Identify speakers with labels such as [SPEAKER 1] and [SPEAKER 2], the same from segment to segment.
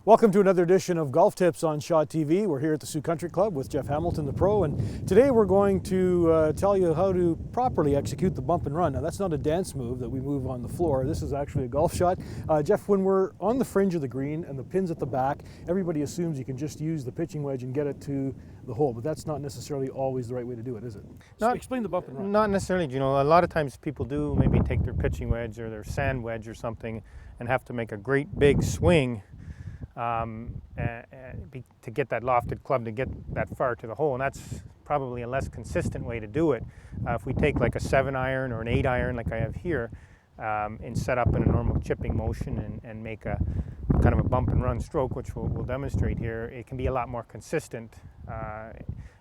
[SPEAKER 1] Welcome to another edition of Golf Tips on Shaw TV. We're here at the Sioux Country Club with Jeff Hamilton, the pro, and today we're going to tell you how to properly execute the bump and run. Now that's not a dance move that we move on the floor. This is actually a golf shot. Jeff, when we're on the fringe of the green and the pin's at the back, everybody assumes you can just use the pitching wedge and get it to the hole, but that's not necessarily always the right way to do it, is it? Explain the bump and run.
[SPEAKER 2] Not necessarily, Gino. A lot of times people do maybe take their pitching wedge or their sand wedge or something and have to make a great big swing to get that lofted club to get that far to the hole, and that's probably a less consistent way to do it. If we take like a 7-iron or an 8-iron like I have here and set up in a normal chipping motion and make a kind of a bump and run stroke, which we'll demonstrate here, it can be a lot more consistent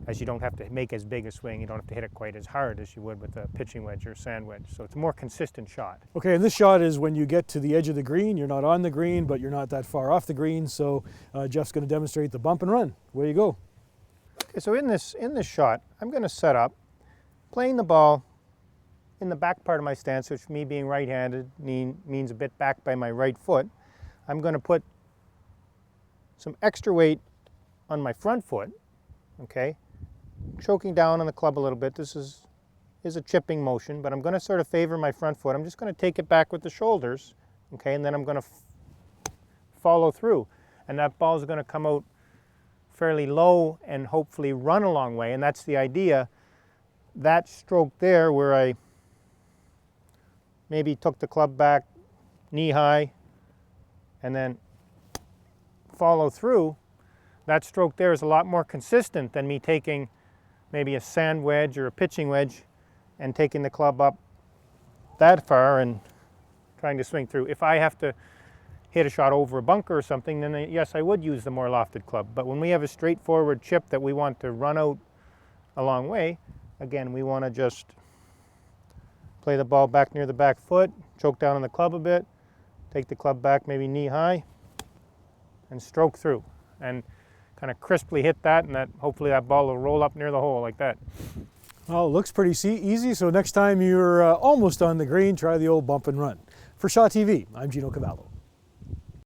[SPEAKER 2] as you don't have to make as big a swing. You don't have to hit it quite as hard as you would with a pitching wedge or sand wedge. So it's a more consistent shot.
[SPEAKER 1] Okay, and this shot is when you get to the edge of the green. You're not on the green, but you're not that far off the green. So Jeff's going to demonstrate the bump and run. Away you go.
[SPEAKER 2] Okay, so in this shot, I'm going to set up playing the ball in the back part of my stance, which me being right-handed means a bit back by my right foot. I'm going to put some extra weight on my front foot, okay, choking down on the club a little bit. This is a chipping motion, but I'm going to sort of favor my front foot. I'm just going to take it back with the shoulders, okay, and then I'm going to follow through. And that ball is going to come out fairly low and hopefully run a long way, and that's the idea. That stroke there where I maybe took the club back knee high and then follow through, that stroke there is a lot more consistent than me taking maybe a sand wedge or a pitching wedge and taking the club up that far and trying to swing through. If I have to hit a shot over a bunker or something, then yes, I would use the more lofted club. But when we have a straightforward chip that we want to run out a long way, again, we want to just play the ball back near the back foot, choke down on the club a bit, take the club back maybe knee high, and stroke through. And kind of crisply hit that, and that hopefully that ball will roll up near the hole like that.
[SPEAKER 1] Well, it looks pretty easy, so next time you're almost on the green, try the old bump and run. For Shaw TV, I'm Gino Talks.